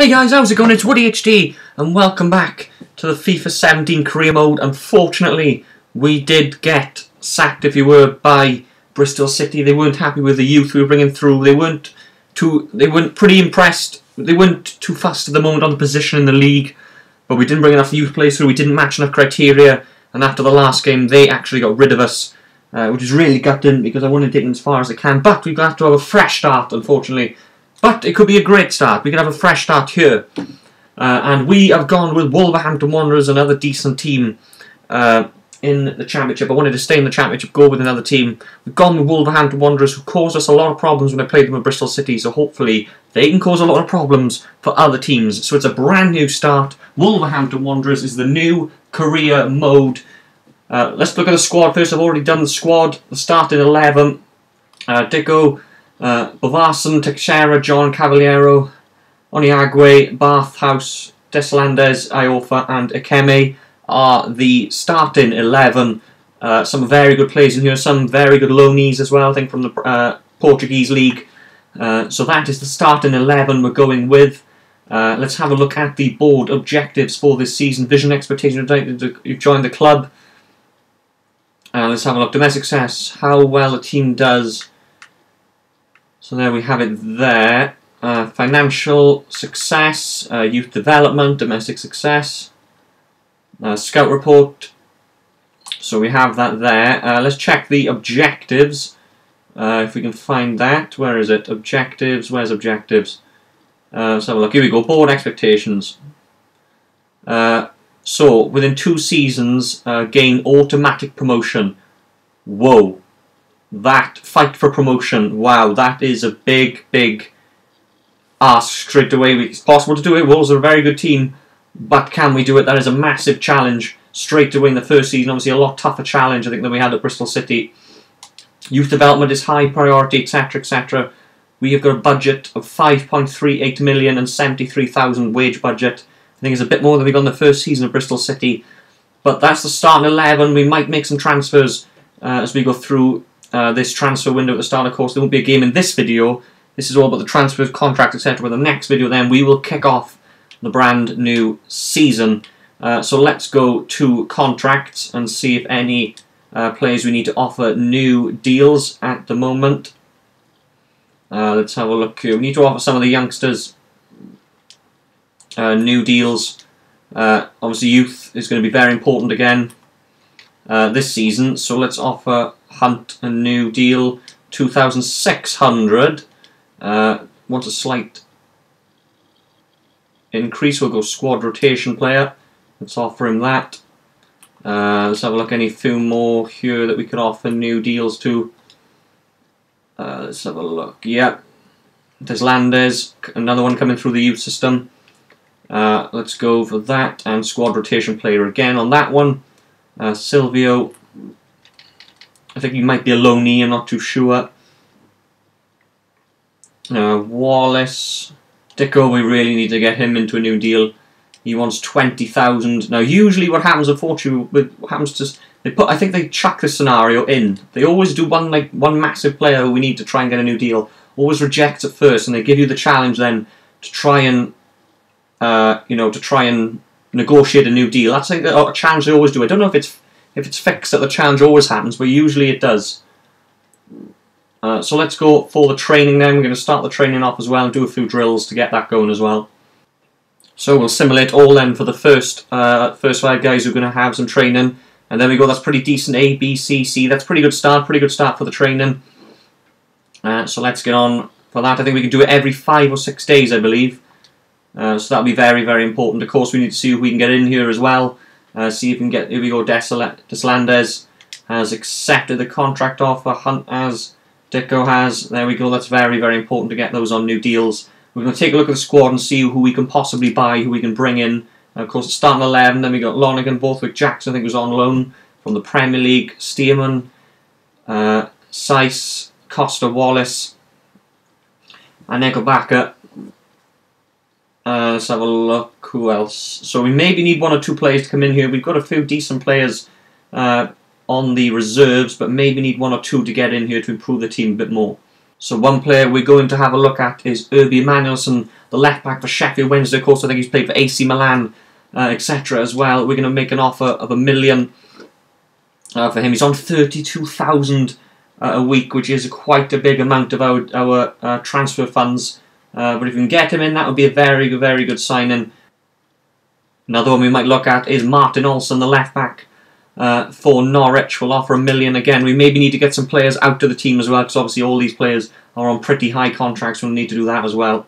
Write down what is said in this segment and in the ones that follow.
Hey guys, how's it going? It's Woody HD and welcome back to the FIFA 17 career mode. Unfortunately, we did get sacked, if you were, by Bristol City. They weren't happy with the youth we were bringing through. They weren't pretty impressed. They weren't too fussed at the moment on the position in the league, but we didn't bring enough youth players through. We didn't match enough criteria, and after the last game, they actually got rid of us, which is really gutting because I want to take them as far as I can. But we've got to have a fresh start, unfortunately. But it could be a great start. We could have a fresh start here. And we have gone with Wolverhampton Wanderers, another decent team in the Championship. I wanted to stay in the Championship, go with another team. We've gone with Wolverhampton Wanderers, who caused us a lot of problems when I played them with Bristol City, so hopefully they can cause a lot of problems for other teams. So it's a brand new start. Wolverhampton Wanderers is the new career mode. Let's look at the squad first. I've already done the squad. The starting 11. Dicko, Bovarson, Teixeira, John Cavaliero, Oniagwe, Bathhouse, Deslandes, Iofa and Ikeme are the starting 11. Some very good players in here, some very good loanees as well, I think from the Portuguese league. So that is the starting 11 we're going with. Let's have a look at the board objectives for this season. Vision, expectation, you've joined the club. Let's have a look. Domestic success, how well the team does. So there we have it there. Financial success, youth development, domestic success, scout report. So we have that there. Let's check the objectives. If we can find that. Where is it? Objectives. Where's objectives? Let's have a look. Here we go. Board expectations. So within 2 seasons, gain automatic promotion. Whoa. That fight for promotion, wow, that is a big ask straight away. It's possible to do it. Wolves are a very good team, but can we do it? That is a massive challenge straight away in the first season. Obviously a lot tougher challenge, I think, than we had at Bristol City. Youth development is high priority, etc, etc. We have got a budget of 5.38 million and 73,000 wage budget. I think it's a bit more than we got in the first season of Bristol City, but that's the starting 11. We might make some transfers as we go through this transfer window at the start. Of course, there won't be a game in this video. This is all about the transfers, contracts, etc. With the next video, then we will kick off the brand new season. So let's go to contracts and see if any players we need to offer new deals at the moment. Let's have a look here. We need to offer some of the youngsters new deals. Obviously, youth is going to be very important again this season. So let's offer Hunt a new deal, 2,600. Wants a slight increase. We'll go squad rotation player. Let's offer him that. Let's have a look. Any few more here that we could offer new deals to. Let's have a look. Yeah, Deslandes, another one coming through the youth system. Let's go for that, and squad rotation player again on that one. Silvio, I think he might be a loanee, I'm not too sure. Wallace, Dicko, we really need to get him into a new deal. He wants 20,000. Now, usually what happens, unfortunately, I think they chuck this scenario in. They always do one massive player who we need to try and get a new deal. Always rejects at first, and they give you the challenge then to try and, negotiate a new deal. That's a challenge they always do. I don't know if it's fixed that the challenge always happens, but usually it does. So let's go for the training then. We're going to start the training off as well and do a few drills to get that going as well. So we'll simulate all then for the first 5 guys who are going to have some training. And there we go, that's pretty decent. A, B, C, C. That's pretty good start for the training. So let's get on for that. I think we can do it every 5 or 6 days, I believe. So that'll be very, very important. Of course, we need to see if we can get in here as well. See if we can get. Here we go. Deslandes has accepted the contract offer. Hunt as Dicko has. There we go. That's very, very important to get those on new deals. We're going to take a look at the squad and see who we can possibly buy, who we can bring in. Of course, it's starting 11. Then we got Lonergan, Borthwick Jackson, I think was on loan from the Premier League. Stearman, Seiss, Costa, Wallace, and Nickelbacker. Let's have a look. Who else? So we maybe need 1 or 2 players to come in here. We've got a few decent players on the reserves, but maybe need 1 or 2 to get in here to improve the team a bit more. So one player we're going to have a look at is Herbie Emanuelson, the left back for Sheffield Wednesday. Of course, I think he's played for AC Milan, etc. as well. We're going to make an offer of $1 million for him. He's on 32,000 a week, which is quite a big amount of our transfer funds. But if we can get him in, that would be a very, very good signing. Another one we might look at is Martin Olsson, the left back for Norwich. We'll offer $1 million again. We maybe need to get some players out of the team as well, because obviously all these players are on pretty high contracts. We'll need to do that as well.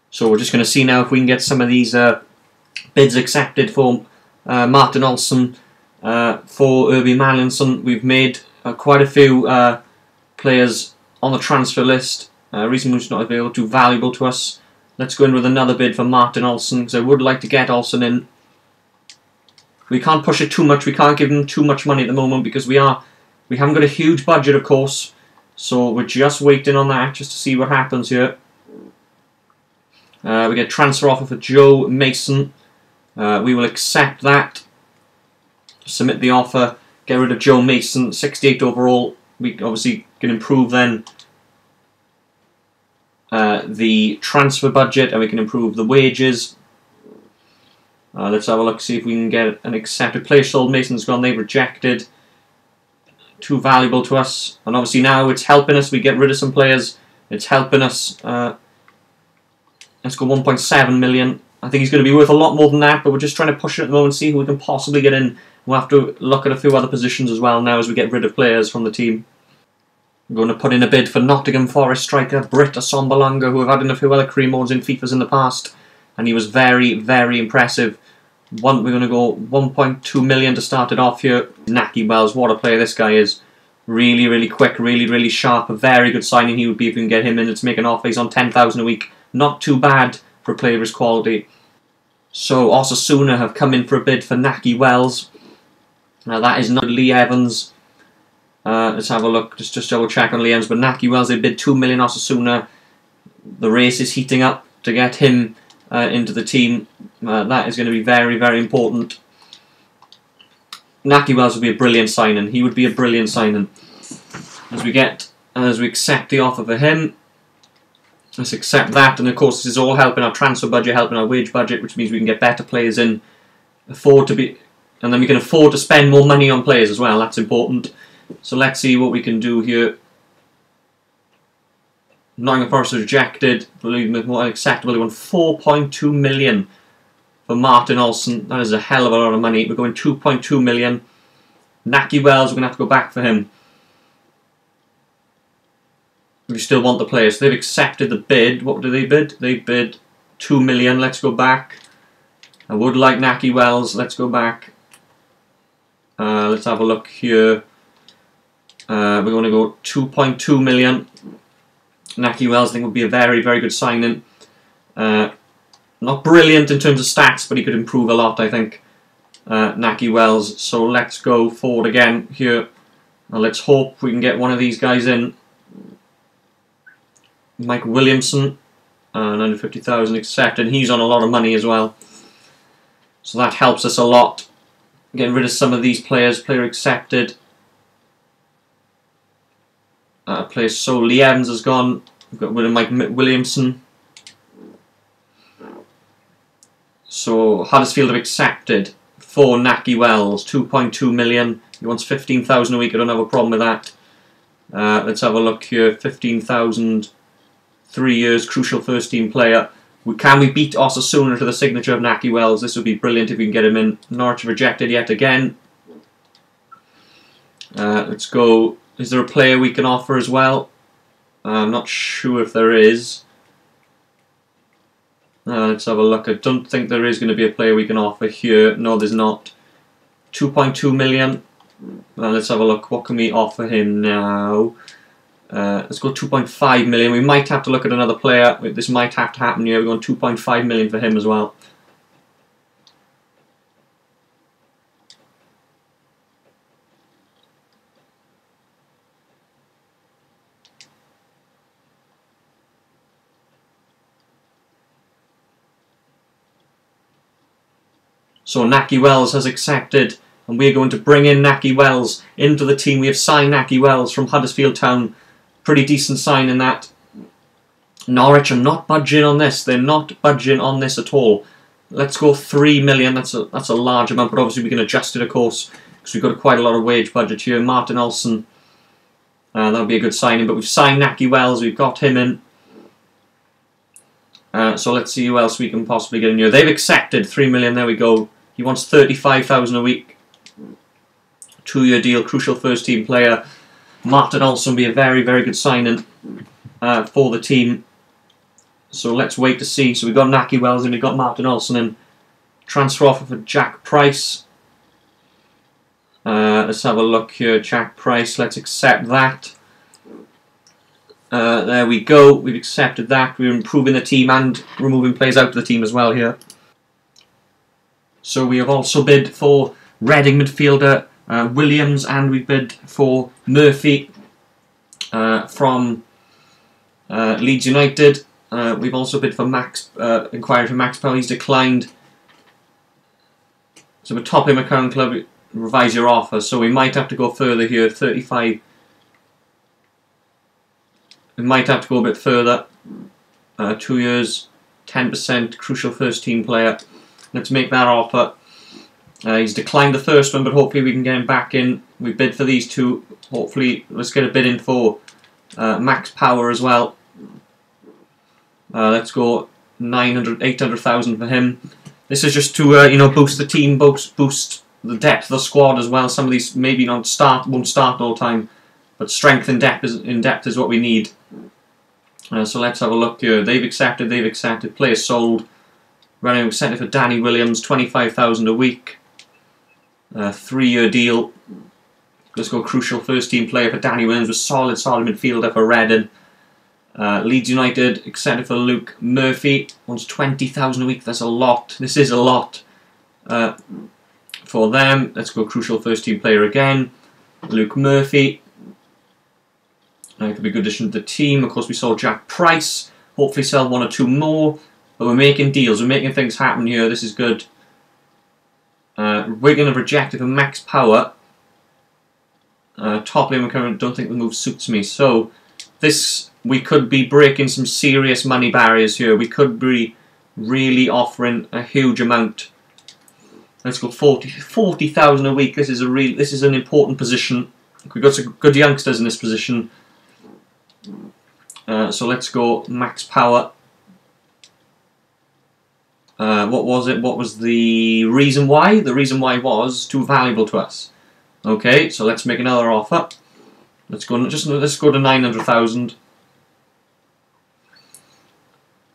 So we're just going to see now if we can get some of these bids accepted for Martin Olsson, for Herbie Emanuelson. We've made quite a few players on the transfer list. Reason who's not available, too valuable to us. Let's go in with another bid for Martin Olsson, because I would like to get Olsson in. We can't push it too much. We can't give him too much money at the moment because we haven't got a huge budget, of course. So we're just waiting on that just to see what happens here. We get transfer offer for Joe Mason. We will accept that. Submit the offer. Get rid of Joe Mason. 68 overall. We obviously can improve then the transfer budget, and we can improve the wages. Let's have a look, see if we can get an accepted player. Sold, Mason's gone, they've rejected. Too valuable to us. And obviously now it's helping us. We get rid of some players. It's helping us. Let's go 1.7 million. I think he's going to be worth a lot more than that, but we're just trying to push it at the moment, see who we can possibly get in. We'll have to look at a few other positions as well now as we get rid of players from the team. We're going to put in a bid for Nottingham Forest striker Britt Assombalonga, who have had in a few other career modes in FIFAs in the past, and he was very, very impressive. We're going to go 1.2 million to start it off here. Naki Wells, what a player this guy is. Really, really quick, really, really sharp. A very good signing he would be if we can get him in. Let's make an offer. He's on 10,000 a week. Not too bad for a player of his quality. So Osasuna have come in for a bid for Naki Wells. Now that is not Lee Evans. Let's have a look. Just double check on Lee Evans. But Naki Wells, they bid 2 million Osasuna. The race is heating up to get him into the team. That is going to be very, very important. Naki Wells would be a brilliant signing. He would be a brilliant signing. As we accept the offer for him, let's accept that. And of course, this is all helping our transfer budget, helping our wage budget, which means we can get better players in, and then we can afford to spend more money on players as well. That's important. So let's see what we can do here. Nottingham Forest was rejected. Believe me, more acceptable. They want 4.2 million for Martin Olsson. That is a hell of a lot of money. We're going 2.2 million. Naki Wells, we're going to have to go back for him. We still want the players. So they've accepted the bid. What do they bid? They bid 2 million. Let's go back. I would like Naki Wells. Let's go back. Let's have a look here. We're going to go 2.2 million. Naki Wells, I think, would be a very, very good signing. Not brilliant in terms of stats, but he could improve a lot, I think. Naki Wells. So let's go forward again here. Let's hope we can get one of these guys in. Mike Williamson, 950,000 accepted. He's on a lot of money as well. So that helps us a lot. Getting rid of some of these players. Player accepted. Player sold. Lee Evans has gone. We've got rid of Mike Williamson. So Huddersfield have accepted for Naki Wells, 2.2 million. He wants 15,000 a week. I don't have a problem with that. Let's have a look here. 15,000, 3 years, crucial first team player. Can we beat Osasuna to the signature of Naki Wells? This would be brilliant if we can get him in. Norwich rejected yet again. Let's go. Is there a player we can offer as well? I'm not sure if there is. Let's have a look. I don't think there is going to be a player we can offer here. No, there's not. 2.2 million. Let's have a look. What can we offer him now? Let's go 2.5 million. We might have to look at another player. This might have to happen here. We're going 2.5 million for him as well. So Naki Wells has accepted, and we're going to bring in Naki Wells into the team. We have signed Naki Wells from Huddersfield Town. Pretty decent sign in that. Norwich are not budging on this. They're not budging on this at all. Let's go 3 million. That's a large amount, but obviously we can adjust it, of course, because we've got quite a lot of wage budget here. Martin Olsen, that'll be a good signing. But we've signed Naki Wells. We've got him in. So let's see who else we can possibly get in here. They've accepted 3 million. There we go. He wants 35,000 a week. 2-year deal. Crucial first team player. Martin Olsen will be a very, very good signing for the team. So let's wait to see. So we've got Naki Wells and we've got Martin Olsen in. Transfer offer for Jack Price. Let's have a look here. Jack Price. Let's accept that. There we go. We've accepted that. We're improving the team and removing players out of the team as well here. So we have also bid for Reading midfielder Williams, and we bid for Murphy from Leeds United. We've also bid for inquiry for Max Powell. He's declined. So we're top him at current club. Revise your offer. So we might have to go further here. 35. We might have to go a bit further. 2 years, 10%, crucial first team player. Let's make that offer. He's declined the first one, but hopefully we can get him back in. We bid for these two. Hopefully, let's get a bid in for Max Power as well. Let's go 800,000 for him. This is just to boost the team, boost the depth of the squad as well. Some of these maybe won't start all the time, but strength in depth is what we need. So let's have a look here. They've accepted. Players sold. Running incentive for Danny Williams, 25,000 a week. 3-year deal. Let's go crucial first team player for Danny Williams, with solid midfielder for Reading. Leeds United accepted for Luke Murphy. Wants 20,000 a week. That's a lot. This is a lot for them. Let's go crucial first team player again. Luke Murphy. Could be a good addition to the team. Of course, we saw Jack Price. Hopefully sell 1 or 2 more. But we're making deals. We're making things happen here. This is good. Wigan have rejected for Max Power. Top lane current. Don't think the move suits me. So this, we could be breaking some serious money barriers here. We could be really offering a huge amount. Let's go 40,000 a week. This is an important position. We've got some good youngsters in this position. So let's go Max Power. What was it? What was the reason why? The reason why was too valuable to us. Okay, so let's make another offer. Let's go to 900,000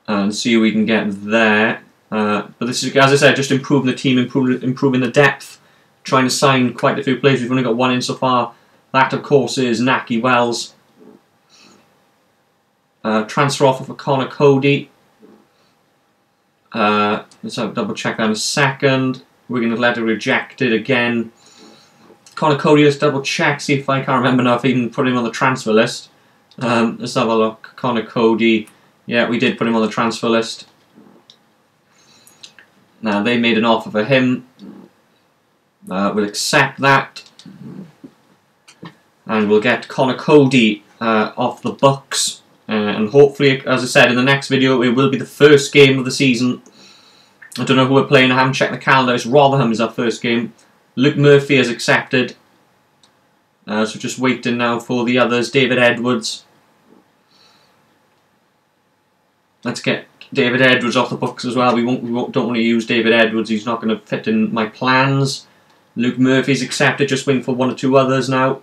and see what we can get there. But this is, as I said, just improving the team, improving the depth. Trying to sign quite a few players. We've only got 1 in so far. That, of course, is Naki Wells. Transfer offer for Connor Cody. Let's have a double check that in a second. We're going to let it rejected again. Connor Cody, let's double check, see if I can't remember now if I even put him on the transfer list. Let's have a look. Connor Cody. Yeah, we did put him on the transfer list. Now, they made an offer for him. We'll accept that. And we'll get Connor Cody off the books. And hopefully, as I said, in the next video, it will be the first game of the season. I don't know who we're playing. I haven't checked the calendar. It's Rotherham is our first game. Luke Murphy has accepted. So just waiting now for the others. David Edwards. Let's get David Edwards off the books as well. We don't want to use David Edwards. He's not going to fit in my plans. Luke Murphy's accepted. Just waiting for 1 or 2 others now.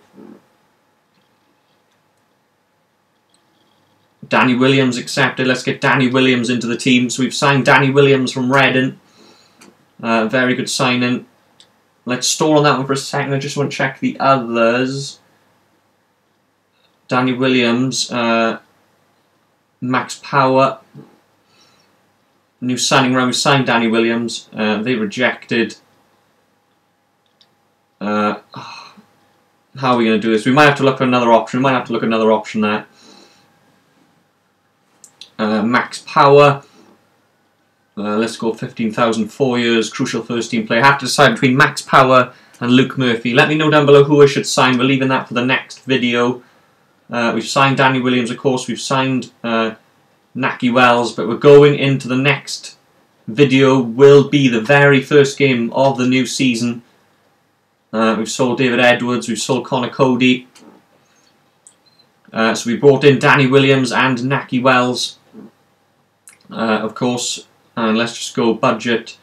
Danny Williams accepted. Let's get Danny Williams into the team. So we've signed Danny Williams from Reading. Very good signing. Let's stall on that one for a second. I just want to check the others. Danny Williams. Max Power. New signing round. We signed Danny Williams. They rejected. How are we going to do this? We might have to look at another option. We might have to look at another option there. Max Power. Let's go 15,000, 4 years, crucial first team player. I have to decide between Max Power and Luke Murphy. Let me know down below who I should sign. We're leaving that for the next video. We've signed Danny Williams, of course. We've signed Naki Wells, but we're going into the next video. Will be the very first game of the new season. We've sold David Edwards. We've sold Connor Cody. So we brought in Danny Williams and Naki Wells, of course. And let's just go budget.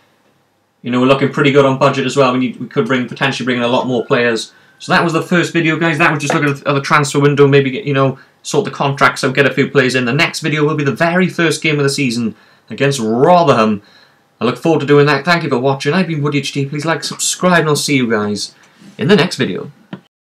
You know, we're looking pretty good on budget as well. We could potentially bring in a lot more players. So that was the first video, guys. That was just looking at the transfer window, maybe get, sort the contracts out, get a few players in. The next video will be the very first game of the season against Rotherham. I look forward to doing that. Thank you for watching. I've been Woody HD. Please like, subscribe, and I'll see you guys in the next video.